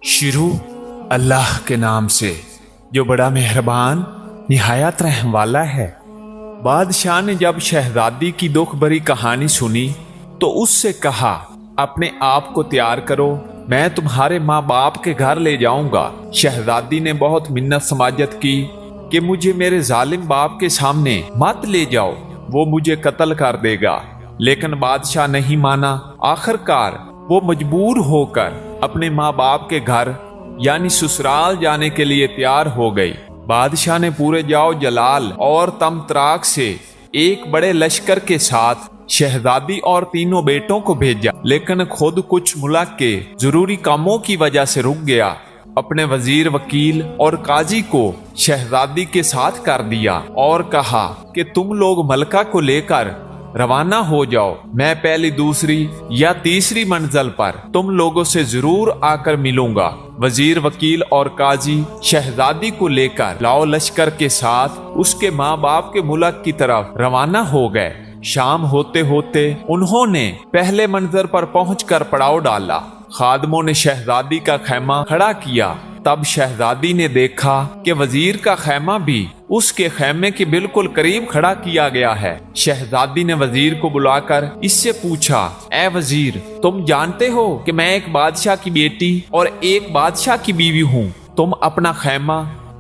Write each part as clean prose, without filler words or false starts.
शुरू अल्लाह के नाम से जो बड़ा मेहरबान निहायत रहम वाला है। बादशाह ने जब शहजादी की दुख भरी कहानी सुनी तो उससे कहा, अपने आप को तैयार करो, मैं तुम्हारे माँ बाप के घर ले जाऊंगा। शहजादी ने बहुत मिन्नत समाजत की कि मुझे मेरे जालिम बाप के सामने मत ले जाओ, वो मुझे कत्ल कर देगा। लेकिन बादशाह नहीं माना। आखिरकार वो मजबूर होकर अपने माँ बाप के घर यानी ससुराल जाने के लिए तैयार हो गई। बादशाह ने पूरे जाओ जलाल और तमतराक से एक बड़े लश्कर के साथ शहजादी और तीनों बेटों को भेजा, लेकिन खुद कुछ मुल्क के जरूरी कामों की वजह से रुक गया। अपने वजीर, वकील और काजी को शहजादी के साथ कर दिया और कहा कि तुम लोग मलका को लेकर रवाना हो जाओ। मैं पहली, दूसरी या तीसरी मंजिल पर तुम लोगों से जरूर आकर मिलूंगा। वजीर, वकील और काजी शहजादी को लेकर लाओ लश्कर के साथ उसके माँ बाप के मुल्क की तरफ रवाना हो गए। शाम होते होते उन्होंने पहले मंजिल पर पहुंचकर पड़ाव डाला। खादमों ने शहजादी का खैमा खड़ा किया। तब शहजादी ने देखा कि वजीर का खैमा भी उसके खैमे के बिल्कुल करीब खड़ा किया गया है। शहजादी ने वजीर को बुलाकर इससे पूछा, ए वजीर, तुम जानते हो कि मैं एक बादशाह की बेटी और एक बादशाह की बीवी हूँ, तुम अपना खैमा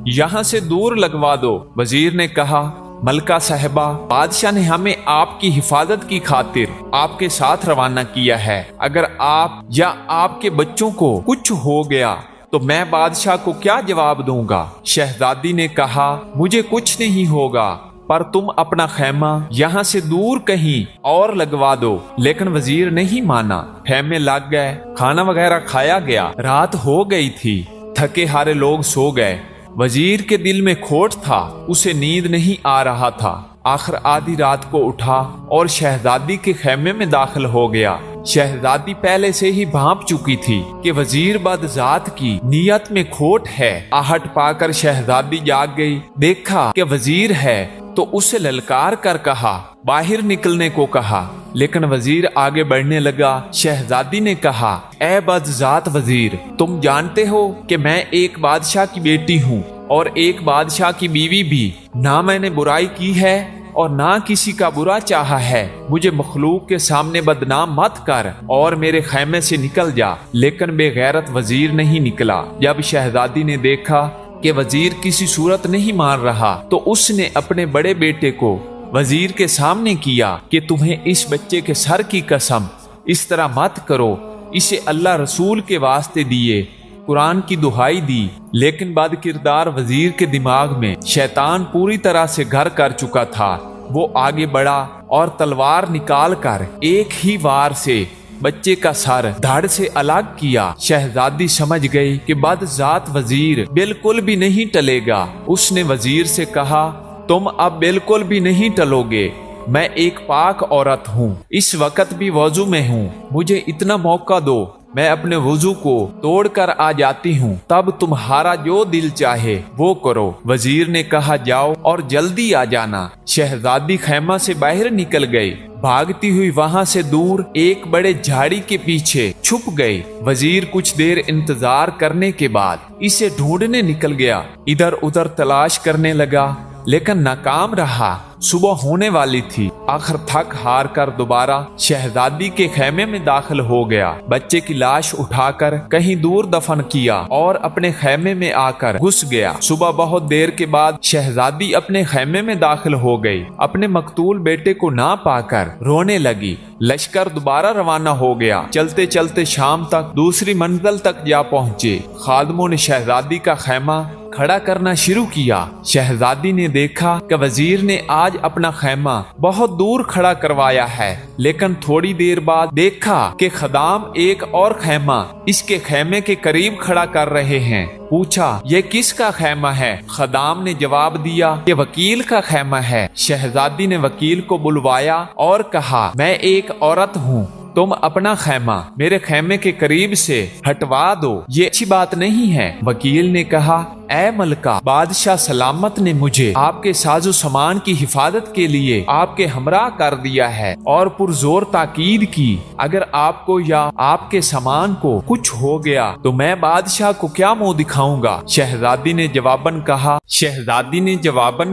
यहाँ से दूर लगवा दो। वजीर ने कहा, मलका साहिबा, बादशाह ने हमें आपकी हिफाजत की खातिर आपके साथ रवाना किया है। अगर आप या आपके बच्चों को कुछ हो गया तो मैं बादशाह को क्या जवाब दूंगा। शहजादी ने कहा, मुझे कुछ नहीं होगा, पर तुम अपना खैमा यहाँ से दूर कहीं और लगवा दो। लेकिन वजीर नहीं माना। खैमे लग गए, खाना वगैरह खाया गया। रात हो गई थी, थके हारे लोग सो गए। वजीर के दिल में खोट था, उसे नींद नहीं आ रहा था। आखिर आधी रात को उठा और शहजादी के खैमे में दाखिल हो गया। शहजादी पहले से ही भांप चुकी थी कि वजीर बदजात की नीयत में खोट है। आहट पाकर शहजादी जाग गई। देखा कि वजीर है तो उसे ललकार कर कहा, बाहर निकलने को कहा, लेकिन वजीर आगे बढ़ने लगा। शहजादी ने कहा, ए बदजात वजीर, तुम जानते हो कि मैं एक बादशाह की बेटी हूँ और एक बादशाह की बीवी भी। ना मैंने बुराई की है और ना किसी का बुरा चाहा है। मुझे मखलूक के सामने बदनाम मत कर और मेरे खैमे से निकल जा। लेकिन बेगैरत वजीर नहीं निकला। जब शहजादी ने देखा कि वजीर किसी सूरत नहीं मार रहा तो उसने अपने बड़े बेटे को वजीर के सामने किया कि तुम्हें इस बच्चे के सर की कसम, इस तरह मत करो, इसे अल्लाह रसूल के वास्ते दिए, कुरान की दुहाई दी। लेकिन बाद किरदार वजीर के दिमाग में शैतान पूरी तरह से घर कर चुका था। वो आगे बढ़ा और तलवार निकाल कर एक ही वार से बच्चे का सर धड़ से अलग किया। शहजादी समझ गई कि बदजात वजीर बिल्कुल भी नहीं टलेगा। उसने वजीर से कहा, तुम अब बिल्कुल भी नहीं टलोगे। मैं एक पाक औरत हूँ, इस वक्त भी वजू में हूँ, मुझे इतना मौका दो, मैं अपने वजू को तोड़कर आ जाती हूँ, तब तुम्हारा जो दिल चाहे वो करो। वजीर ने कहा, जाओ और जल्दी आ जाना। शहजादी खैमा से बाहर निकल गई। भागती हुई वहां से दूर एक बड़े झाड़ी के पीछे छुप गई। वजीर कुछ देर इंतजार करने के बाद इसे ढूंढने निकल गया। इधर उधर तलाश करने लगा, लेकिन नाकाम रहा। सुबह होने वाली थी। आखिर थक हार कर दोबारा शहजादी के खैमे में दाखिल हो गया। बच्चे की लाश उठाकर कहीं दूर दफन किया और अपने खैमे में आकर घुस गया। सुबह बहुत देर के बाद शहजादी अपने खैमे में दाखिल हो गई। अपने मकतूल बेटे को ना पाकर रोने लगी। लश्कर दोबारा रवाना हो गया। चलते चलते शाम तक दूसरी मंजिल तक जा पहुँचे। खादमों ने शहजादी का खैमा खड़ा करना शुरू किया। शहजादी ने देखा कि वजीर ने आज अपना खैमा बहुत दूर खड़ा करवाया है, लेकिन थोड़ी देर बाद देखा कि खदाम एक और खैमा इसके खैमे के करीब खड़ा कर रहे हैं। पूछा, ये किसका खैमा है? खदाम ने जवाब दिया कि वकील का खैमा है। शहजादी ने वकील को बुलवाया और कहा, मैं एक औरत हूँ तुम अपना खैमा मेरे खैमे के करीब से हटवा दो, ये अच्छी बात नहीं है। वकील ने कहा, ऐ मलका, बादशाह सलामत ने मुझे आपके साजो सामान की हिफाजत के लिए आपके हमरा कर दिया है और पुरजोर ताकीद की, अगर आपको या आपके सामान को कुछ हो गया तो मैं बादशाह को क्या मुंह दिखाऊंगा। शहजादी ने जवाबन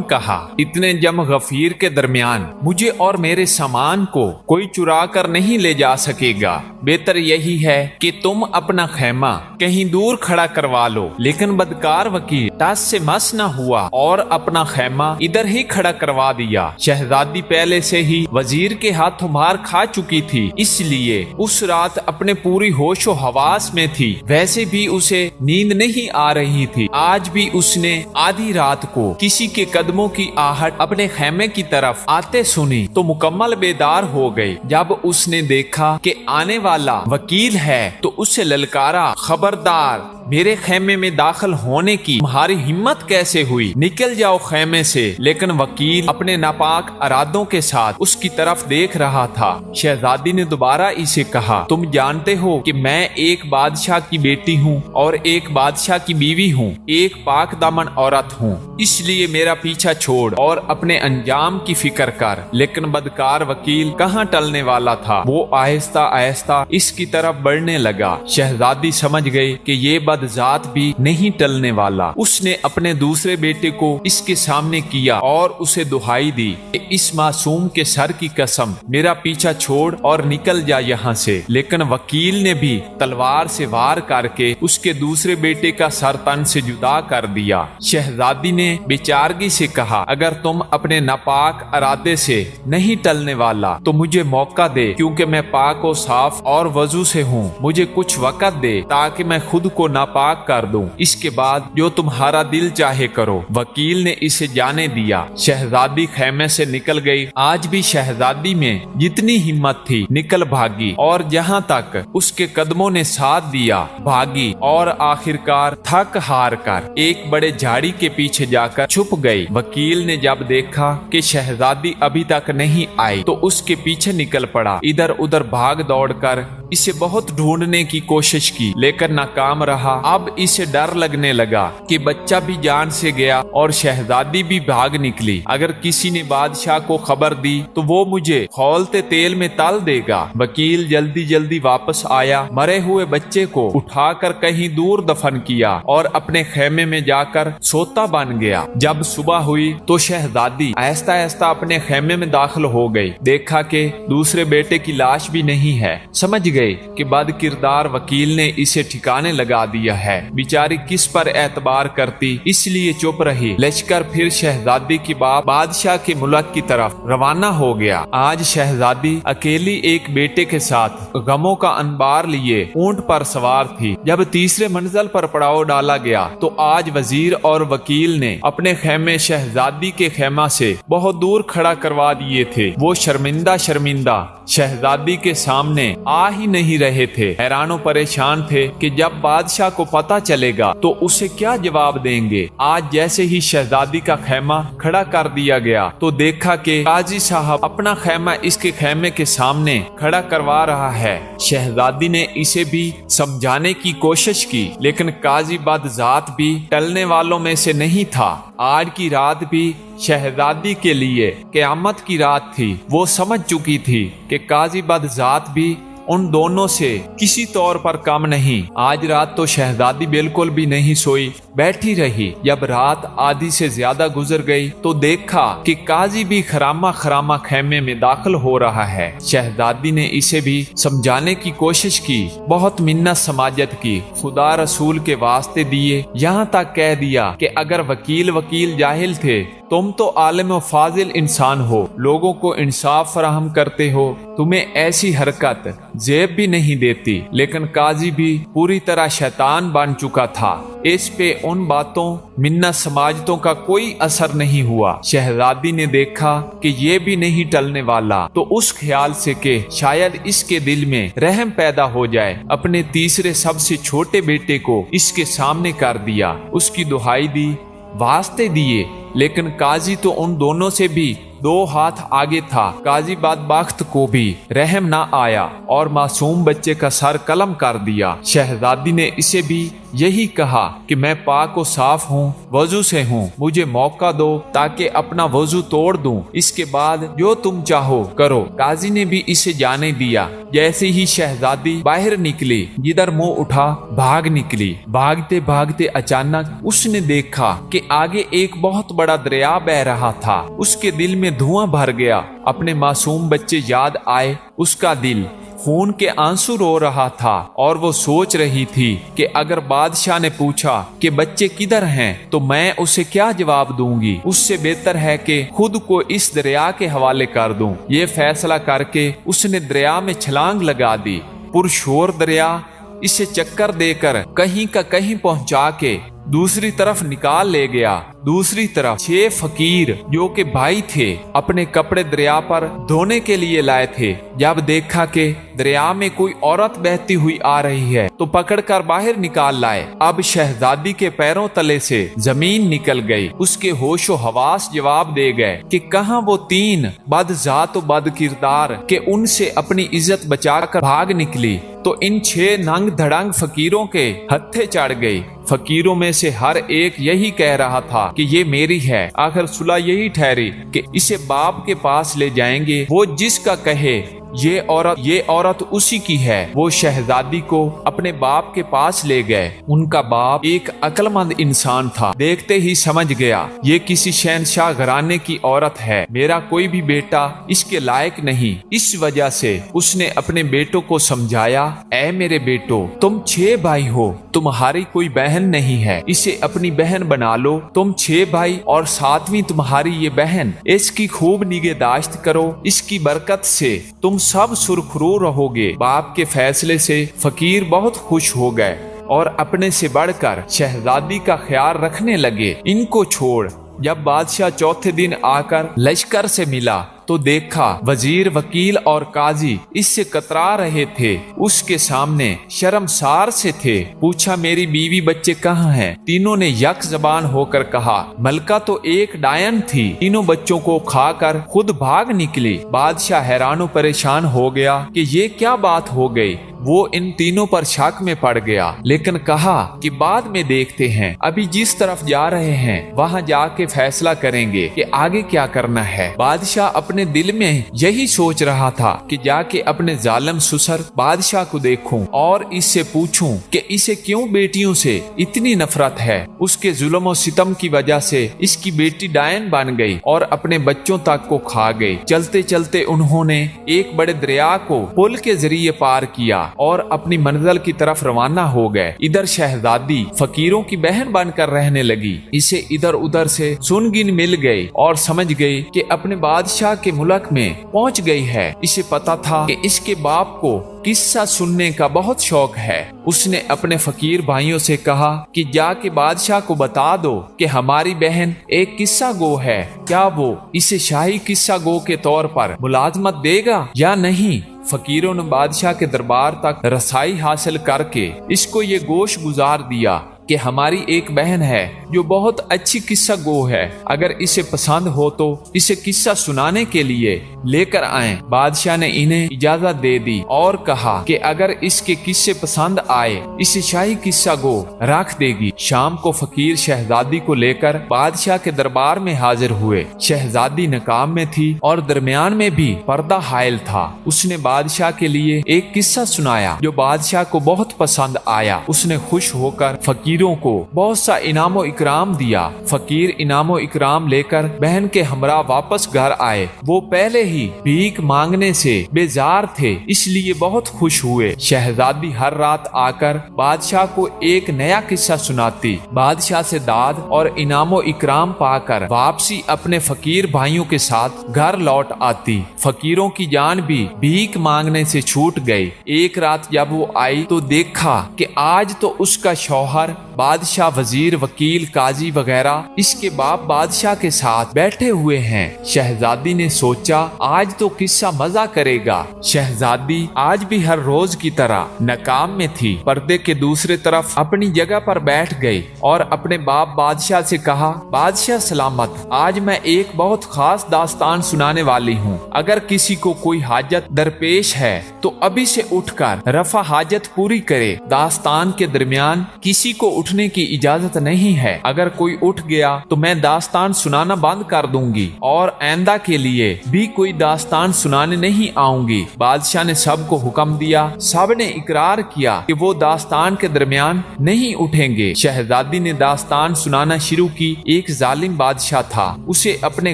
कहा, इतने जम गफीर के दरमियान मुझे और मेरे सामान को कोई चुरा कर नहीं ले जा सकेगा। बेहतर यही है कि तुम अपना खैमा कहीं दूर खड़ा करवा लो। लेकिन बदकार वकील टस से मस न हुआ और अपना खैमा इधर ही खड़ा करवा दिया। शहजादी पहले से ही वजीर के हाथों मार खा चुकी थी, इसलिए उस रात अपने पूरी होशो हवास में थी। वैसे भी उसे नींद नहीं आ रही थी। आज भी उसने आधी रात को किसी के कदमों की आहट अपने खैमे की तरफ आते सुनी तो मुकम्मल बेदार हो गई। जब उसने देखा कि आने वाला वकील है तो उसे ललकारा, खबरदार, मेरे खैमे में दाखिल होने की तुम्हारी हिम्मत कैसे हुई, निकल जाओ खैमे से। लेकिन वकील अपने नापाक इरादों के साथ उसकी तरफ देख रहा था। शहजादी ने दोबारा इसे कहा, तुम जानते हो कि मैं एक बादशाह की बेटी हूँ और एक बादशाह की बीवी हूँ, एक पाक दामन औरत हूँ, इसलिए मेरा पीछा छोड़ और अपने अंजाम की फिक्र कर। लेकिन बदकार वकील कहाँ टलने वाला था, वो आहिस्ता आहिस्ता इसकी तरफ बढ़ने लगा। शहजादी समझ गई कि ये बदजात भी नहीं टलने वाला। उसने अपने दूसरे बेटे को इसके सामने किया और उसे दुहाई दी, इस मासूम के सर की कसम, मेरा पीछा छोड़ और निकल जा यहाँ से। लेकिन वकील ने भी तलवार से वार करके उसके दूसरे बेटे का सर तन से जुदा कर दिया। शहजादी ने बेचारगी से कहा, अगर तुम अपने नापाक इरादे से नहीं टलने वाला तो मुझे मौका दे, क्योंकि मैं पाक और साफ और वजू से हूँ। मुझे कुछ वक़्त दे ताकि मैं खुद को नापाक कर दूं, इसके बाद जो तुम्हारा दिल चाहे करो। वकील ने इसे जाने दिया। शहजादी खैमे से निकल गई। आज भी शहजादी में जितनी हिम्मत थी निकल भागी और जहाँ तक उसके कदमों ने साथ दिया भागी और आखिरकार थक हार कर एक बड़े झाड़ी के पीछे जाकर छुप गई। वकील ने जब देखा कि शहजादी अभी तक नहीं आई तो उसके पीछे निकल पड़ा। इधर उधर भाग दौड़ कर इसे बहुत ढूंढने की कोशिश की, लेकिन नाकाम रहा। अब इसे डर लगने लगा कि बच्चा भी जान से गया और शहजादी भी भाग निकली। अगर किसी ने बादशाह को खबर दी तो वो मुझे खौलते तेल में तल देगा। वकील जल्दी जल्दी वापस आया, मरे हुए बच्चे को उठाकर कहीं दूर दफन किया और अपने खेमे में जाकर सोता बन गया। जब सुबह हुई तो शहजादी आहिस्ता आहिस्ता अपने खेमे में दाखिल हो गई। देखा कि दूसरे बेटे की लाश भी नहीं है। समझ गए कि बद किरदार वकील ने इसे ठिकाने लगा दिया है। बेचारी किस पर एतबार करती, इसलिए चुप रही। लश्कर फिर शहजादी की बादशाह के मुल्क की तरफ रवाना हो गया। आज शहजादी अकेली एक बेटे के साथ गमों का अनबार लिए ऊंट पर सवार थी। जब तीसरे मंजिल पर पड़ाव डाला गया तो आज वजीर और वकील ने अपने खेमे शहजादी के खेमा से बहुत दूर खड़ा करवा दिए थे। वो शर्मिंदा शर्मिंदा शहजादी के सामने आ ही नहीं रहे थे। हैरानो परेशान थे कि जब बादशाह को पता चलेगा तो उसे क्या जवाब देंगे। आज जैसे ही शहजादी का खेमा खड़ा कर दिया गया तो देखा कि काजी साहब अपना खेमा इसके खेमे के सामने खड़ा करवा रहा है। शहजादी ने इसे भी समझाने की कोशिश की, लेकिन काजी बदजात भी टलने वालों में से नहीं था। आज की रात भी शहजादी के लिए क़यामत की रात थी। वो समझ चुकी थी कि काजी बदजात भी उन दोनों से किसी तौर पर कम नहीं। आज रात तो शहजादी बिल्कुल भी नहीं सोई, बैठी रही। जब रात आधी से ज्यादा गुजर गई तो देखा कि काजी भी खरामा खरामा खेमे में दाखिल हो रहा है। शहजादी ने इसे भी समझाने की कोशिश की, बहुत मिन्नत समाजत की, खुदा रसूल के वास्ते दिए, यहाँ तक कह दिया कि अगर वकील जाहिल थे, तुम तो आलिम व फाजिल इंसान हो, लोगों को इंसाफ फराहम करते हो, तुम्हें ऐसी हरकत जेब भी नहीं देती। लेकिन काजी भी पूरी तरह शैतान बन चुका था। इस पे उन बातों मिन्नत समाजतों का कोई असर नहीं हुआ। शहजादी ने देखा कि ये भी नहीं टलने वाला तो उस ख्याल से कि शायद इसके दिल में रहम पैदा हो जाए, अपने तीसरे सबसे छोटे बेटे को इसके सामने कर दिया। उसकी दुहाई दी, वास्ते दिए, लेकिन काजी तो उन दोनों से भी 2 हाथ आगे था। काजी बदबख्त को भी रहम ना आया और मासूम बच्चे का सर कलम कर दिया। शहजादी ने इसे भी यही कहा कि मैं पाक और साफ हूँ, वजू से हूँ, मुझे मौका दो ताकि अपना वजू तोड़ दूं, इसके बाद जो तुम चाहो करो। काजी ने भी इसे जाने दिया। जैसे ही शहजादी बाहर निकली, जिधर मुंह उठा भाग निकली। भागते भागते अचानक उसने देखा कि आगे एक बहुत बड़ा दरिया बह रहा था। उसके दिल में धुआं भर गया। अपने मासूम बच्चे याद आए। उसका दिल खून के आंसू रो रहा था और वो सोच रही थी कि अगर बादशाह ने पूछा कि बच्चे किधर हैं तो मैं उसे क्या जवाब दूंगी। उससे बेहतर है कि खुद को इस दरिया के हवाले कर दूं। ये फैसला करके उसने दरिया में छलांग लगा दी। पुरशोर दरिया इसे चक्कर देकर कहीं का कहीं पहुंचा के दूसरी तरफ निकाल ले गया। दूसरी तरफ 6 फकीर जो के भाई थे अपने कपड़े दरिया पर धोने के लिए लाए थे। जब देखा कि दरिया में कोई औरत बहती हुई आ रही है तो पकड़कर बाहर निकाल लाए। अब शहजादी के पैरों तले से जमीन निकल गई। उसके होशो हवास जवाब दे गए कि कहां वो 3 बदजात बद किरदार के उनसे अपनी इज्जत बचाकर भाग निकली तो इन 6 नंग धड़ंग फकीरों के हत्थे चढ़ गई। फकीरों में से हर एक यही कह रहा था कि ये मेरी है। आखिर सुलह यही ठहरी कि इसे बाप के पास ले जाएंगे, वो जिसका कहे ये औरत उसी की है। वो शहजादी को अपने बाप के पास ले गए। उनका बाप एक अक्लमंद इंसान था। देखते ही समझ गया ये किसी शहनशाह घराने की औरत है, मेरा कोई भी बेटा इसके लायक नहीं। इस वजह से उसने अपने बेटों को समझाया, ऐ मेरे बेटो, तुम 6 भाई हो, तुम्हारी कोई बहन नहीं है, इसे अपनी बहन बना लो। तुम 6 भाई और 7वीं तुम्हारी ये बहन, इसकी खूब निगहदाश्त करो। इसकी बरकत से तुम सब सुरखरू रहोगे। बाप के फैसले से फकीर बहुत खुश हो गए और अपने से बढ़कर शहजादी का ख्याल रखने लगे। इनको छोड़ जब बादशाह चौथे दिन आकर लश्कर से मिला तो देखा वजीर, वकील और काजी इससे कतरा रहे थे। उसके सामने शर्मसार से थे। पूछा, मेरी बीवी बच्चे कहाँ हैं? तीनों ने यक जबान होकर कहा, मलका तो एक डायन थी, तीनों बच्चों को खाकर खुद भाग निकली। बादशाह हैरान परेशान हो गया कि ये क्या बात हो गई। वो इन तीनों पर शक में पड़ गया, लेकिन कहा कि बाद में देखते हैं, अभी जिस तरफ जा रहे हैं वहां जाके फैसला करेंगे कि आगे क्या करना है। बादशाह अपने दिल में यही सोच रहा था कि जाके अपने जालिम ससुर बादशाह को देखूं और इससे पूछूं कि इसे क्यों बेटियों से इतनी नफरत है। उसके जुल्म और सितम की वजह से इसकी बेटी डायन बन गई और अपने बच्चों तक को खा गई। चलते चलते उन्होंने एक बड़े दरिया को पुल के जरिए पार किया और अपनी मंजिल की तरफ रवाना हो गए। इधर शहजादी फकीरों की बहन बनकर रहने लगी। इसे इधर उधर से सुनगिन मिल गई और समझ गई कि अपने बादशाह के मुल्क में पहुंच गई है। इसे पता था कि इसके बाप को किस्सा सुनने का बहुत शौक है। उसने अपने फकीर भाइयों से कहा कि जाके बादशाह को बता दो कि हमारी बहन एक किस्सा गो है, क्या वो इसे शाही किस्सा गो के तौर पर मुलाजमत देगा या नहीं। फकीरों ने बादशाह के दरबार तक रसाई हासिल करके इसको ये गोश गुजार दिया कि हमारी एक बहन है जो बहुत अच्छी किस्सा गो है, अगर इसे पसंद हो तो इसे किस्सा सुनाने के लिए लेकर आएं। बादशाह ने इन्हें इजाजत दे दी और कहा कि अगर इसके किस्से पसंद आए इसे शाही किस्सा गो रख देगी। शाम को फकीर शहजादी को लेकर बादशाह के दरबार में हाजिर हुए। शहजादी नकाब में थी और दरमियान में भी पर्दा हायल था। उसने बादशाह के लिए एक किस्सा सुनाया जो बादशाह को बहुत पसंद आया। उसने खुश होकर फकीरों को बहुत सा इनामो इकराम दिया। फकीर इनामो इकराम लेकर बहन के हमरा वापस घर आए। वो पहले ही भीख मांगने से बेजार थे, इसलिए बहुत खुश हुए। शहजादी हर रात आकर बादशाह को एक नया किस्सा सुनाती। बादशाह से दाद और इनामो इकराम पाकर वापसी अपने फकीर भाइयों के साथ घर लौट आती। फकीरों की जान भी भीख मांगने से छूट गई। एक रात जब वो आई तो देखा कि आज तो उसका शौहर बादशाह, वजीर, वकील, वकील, काजी वगैरह इसके बाप बादशाह के साथ बैठे हुए हैं। शहजादी ने सोचा आज तो किस्सा मजा करेगा। शहजादी आज भी हर रोज की तरह नाकाम में थी। पर्दे के दूसरे तरफ अपनी जगह पर बैठ गई और अपने बाप बादशाह से कहा, बादशाह सलामत, आज मैं एक बहुत खास दास्तान सुनाने वाली हूँ। अगर किसी को कोई हाजत दरपेश है तो अभी से उठकर रफा हाजत पूरी करे। दास्तान के दरमियान किसी को उठने की इजाजत नहीं है। अगर कोई उठ गया तो मैं दास्तान सुनाना बंद कर दूंगी और आइंदा के लिए भी कोई दास्तान सुनाने नहीं आऊंगी। बादशाह ने सबको हुक्म दिया। सब ने इकरार किया कि वो दास्तान के दरमियान नहीं उठेंगे। शहजादी ने दास्तान सुनाना शुरू की। एक जालिम बादशाह था। उसे अपने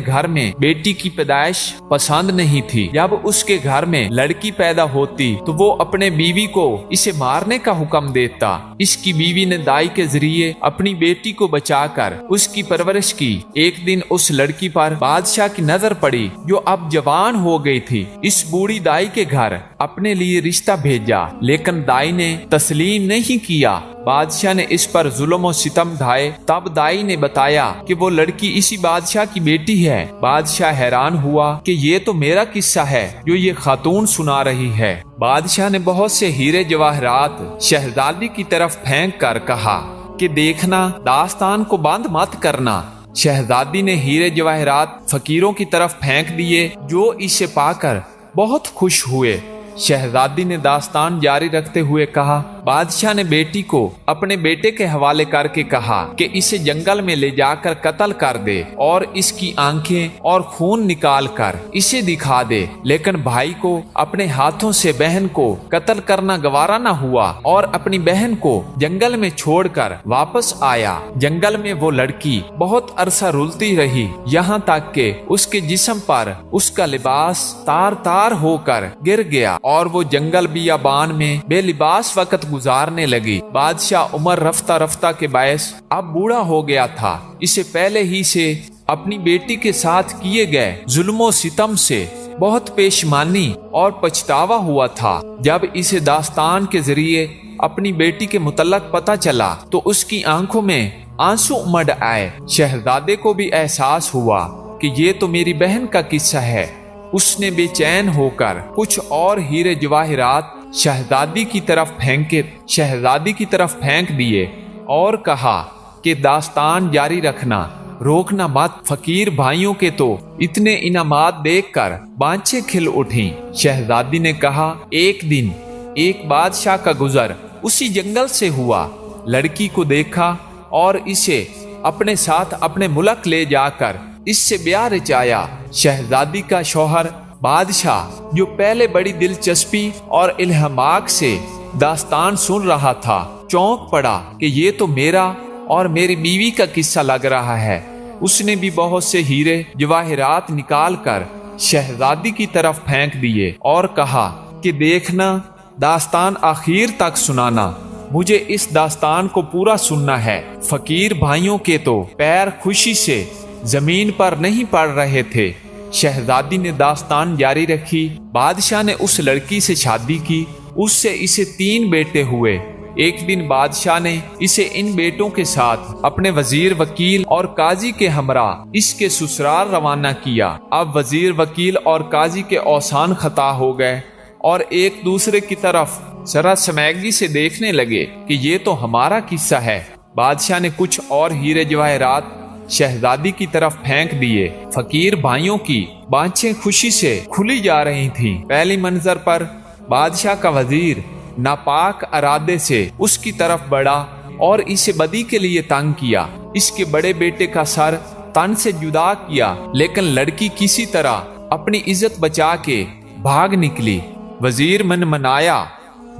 घर में बेटी की पैदाइश पसंद नहीं थी। जब उसके घर में लड़की पैदा होती तो वो अपने बीवी को इसे मारने का हुक्म देता। इसकी बीवी ने दाई के जरिए अपनी बेटी को बचाकर उसकी परवरिश की। एक दिन उस लड़की पर बादशाह की नजर पड़ी जो अब जवान हो गई थी। इस बूढ़ी दाई के घर अपने लिए रिश्ता भेजा, लेकिन दाई ने तस्लीम नहीं किया। बादशाह ने इस पर जुल्म और सितम ढाए। तब दाई ने बताया कि वो लड़की इसी बादशाह की बेटी है। बादशाह हैरान हुआ कि ये तो मेरा किस्सा है जो ये खातून सुना रही है। बादशाह ने बहुत से हीरे जवाहरात शहजादी की तरफ फेंक कर कहा कि देखना, दास्तान को बंद मत करना। शहजादी ने हीरे जवाहरात फकीरों की तरफ फेंक दिए जो इसे पाकर बहुत खुश हुए। शहजादी ने दास्तान जारी रखते हुए कहा, बादशाह ने बेटी को अपने बेटे के हवाले करके कहा कि इसे जंगल में ले जाकर कत्ल कर दे और इसकी आंखें और खून निकाल कर इसे दिखा दे। लेकिन भाई को अपने हाथों से बहन को कत्ल करना गवारा न हुआ और अपनी बहन को जंगल में छोड़कर वापस आया। जंगल में वो लड़की बहुत अरसा रुलती रही, यहाँ तक के उसके जिस्म पर उसका लिबास तार तार होकर गिर गया और वो जंगल बियाबान में बेलिबास वक्त गुजारने लगी। बादशाह उमर रफ्ता रफ्ता के बायस अब बूढ़ा हो गया था। इसे पहले ही से अपनी बेटी के साथ किए गए जुल्मों सितम से बहुत पेशमानी और पछतावा हुआ था। जब इसे दास्तान के जरिए अपनी बेटी के मुतल्लक पता चला तो उसकी आंखों में आंसू उमड़ आए। शहजादे को भी एहसास हुआ कि ये तो मेरी बहन का किस्सा है। उसने बेचैन होकर कुछ और हीरे जवाहिरात शहजादी की तरफ फेंक दिए और कहा कि दास्तान जारी रखना, रोकना मत। फकीर भाइयों के तो इतने इनामात देखकर बांछें खिल उठी। शहजादी ने कहा, एक दिन एक बादशाह का गुजर उसी जंगल से हुआ। लड़की को देखा और इसे अपने साथ अपने मुल्क ले जाकर इससे ब्याह रचाया। शहजादी का शौहर बादशाह, जो पहले बड़ी दिलचस्पी और इल्हमाक से दास्तान सुन रहा था, चौंक पड़ा कि ये तो मेरा और मेरी बीवी का किस्सा लग रहा है। उसने भी बहुत से हीरे जवाहिरात निकाल कर शहजादी की तरफ फेंक दिए और कहा कि देखना, दास्तान आखिर तक सुनाना, मुझे इस दास्तान को पूरा सुनना है। फकीर भाइयों के तो पैर खुशी से जमीन पर नहीं पड़ रहे थे। शहजादी ने दास्तान जारी रखी। बादशाह ने उस लड़की से शादी की। उससे इसे 3 बेटे हुए। एक दिन बादशाह ने इसे इन बेटों के साथ अपने वजीर, वकील और काजी के हमरा इसके ससुराल रवाना किया। अब वजीर, वकील और काजी के औसान खता हो गए और एक दूसरे की तरफ जरा समैगी से देखने लगे कि ये तो हमारा किस्सा है। बादशाह ने कुछ और हीरे जवाहिरात शहजादी की तरफ फेंक दिए। फकीर भाइयों की बांछें खुशी से खुली जा रही थीं। पहली मंजर पर बादशाह का वजीर नापाक इरादे से उसकी तरफ बढ़ा और इसे बदी के लिए तंग किया। इसके बड़े बेटे का सर तन से जुदा किया, लेकिन लड़की किसी तरह अपनी इज्जत बचा के भाग निकली। वजीर मन मनाया,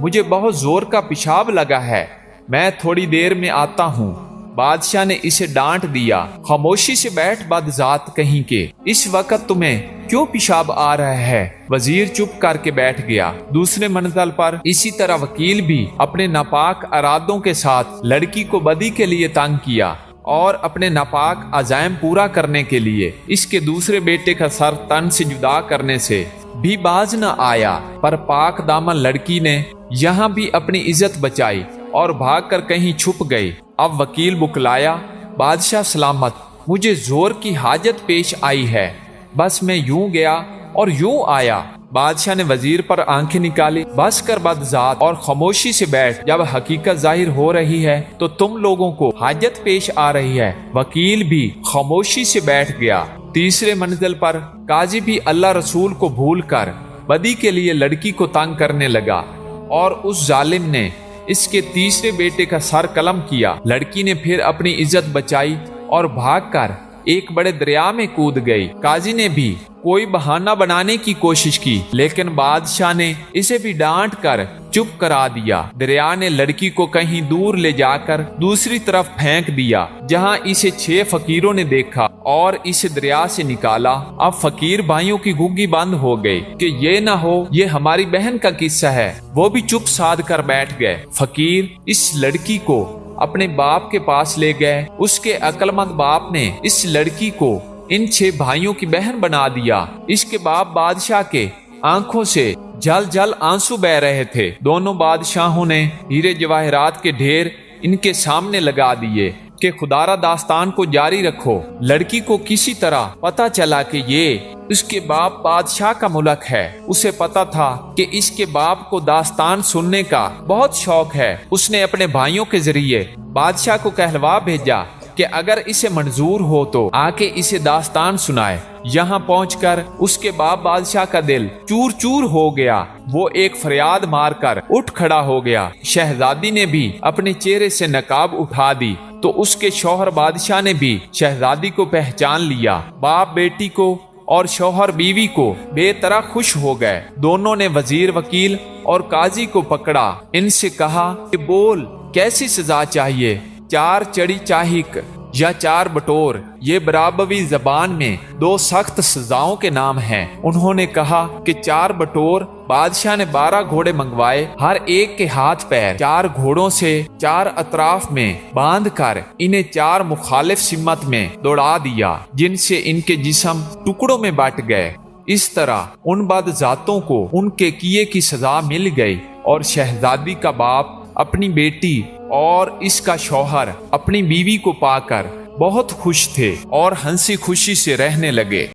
मुझे बहुत जोर का पेशाब लगा है, मैं थोड़ी देर में आता हूँ। बादशाह ने इसे डांट दिया, खामोशी से बैठ बदजात कहीं के, इस वक्त तुम्हें क्यों पेशाब आ रहा है। वजीर चुप करके बैठ गया। दूसरे मंजिल पर इसी तरह वकील भी अपने नापाक इरादों के साथ लड़की को बदी के लिए तंग किया और अपने नापाक अज़ाइम पूरा करने के लिए इसके दूसरे बेटे का सर तन से जुदा करने से भी बाज न आया। पर पाक दामन लड़की ने यहाँ भी अपनी इज्जत बचाई और भागकर कहीं छुप गई। अब वकील बुकलाया बादशाह सलामत, मुझे जोर की हाजत पेश आई है, बस मैं यूं गया और यूं आया। बादशाह ने वजीर पर आंखें निकाली, बस कर बदजात और खामोशी से बैठ, जब हकीकत जाहिर हो रही है तो तुम लोगों को हाजत पेश आ रही है। वकील भी खामोशी से बैठ गया। तीसरे मंजिल पर काजी भी अल्लाह रसूल को भूल कर बदी के लिए लड़की को तंग करने लगा और उस जालिम ने इसके तीसरे बेटे का सर कलम किया। लड़की ने फिर अपनी इज्जत बचाई और भागकर एक बड़े दरिया में कूद गई। काजी ने भी कोई बहाना बनाने की कोशिश की, लेकिन बादशाह ने इसे भी डांट कर चुप करा दिया। दरिया ने लड़की को कहीं दूर ले जाकर दूसरी तरफ फेंक दिया, जहां इसे 6 फकीरों ने देखा और इसे दरिया से निकाला। अब फकीर भाइयों की गुग्गी बंद हो गई कि ये ना हो ये हमारी बहन का किस्सा है। वो भी चुप साध कर बैठ गए। फकीर इस लड़की को अपने बाप के पास ले गए। उसके अक्लमंद बाप ने इस लड़की को इन 6 भाइयों की बहन बना दिया। इसके बाप बादशाह के आंखों से जल जल आंसू बह रहे थे। दोनों बादशाहों ने हीरे जवाहरात के ढेर इनके सामने लगा दिए कि खुदारा दास्तान को जारी रखो। लड़की को किसी तरह पता चला कि ये उसके बाप बादशाह का मुल्क है। उसे पता था कि इसके बाप को दास्तान सुनने का बहुत शौक है। उसने अपने भाइयों के जरिए बादशाह को कहलवा भेजा कि अगर इसे मंजूर हो तो आके इसे दास्तान सुनाए। यहाँ पहुंचकर उसके बाप बादशाह का दिल चूर चूर हो गया। वो एक फरियाद मारकर उठ खड़ा हो गया। शहजादी ने भी अपने चेहरे से नकाब उठा दी तो उसके शौहर बादशाह ने भी शहजादी को पहचान लिया। बाप बेटी को और शौहर बीवी को बेतरह खुश हो गए। दोनों ने वजीर, वकील और काजी को पकड़ा। इनसे कहा कि बोल कैसी सजा चाहिए, 4 चड़ी चाहिक या 4 बटोर। ये बराबवी जबान में 2 सख्त सजाओं के नाम हैं। उन्होंने कहा कि 4 बटोर। बादशाह ने 12 घोड़े मंगवाए। हर एक के हाथ पैर 4 घोड़ों से 4 अतराफ में बांध कर इन्हें 4 मुखालिफ सिमत में दौड़ा दिया, जिनसे इनके जिस्म टुकड़ों में बट गए। इस तरह उन बदजातों को उनके किए की सजा मिल गई और शहजादी का बाप अपनी बेटी और इसका शौहर अपनी बीवी को पाकर बहुत खुश थे और हंसी खुशी से रहने लगे।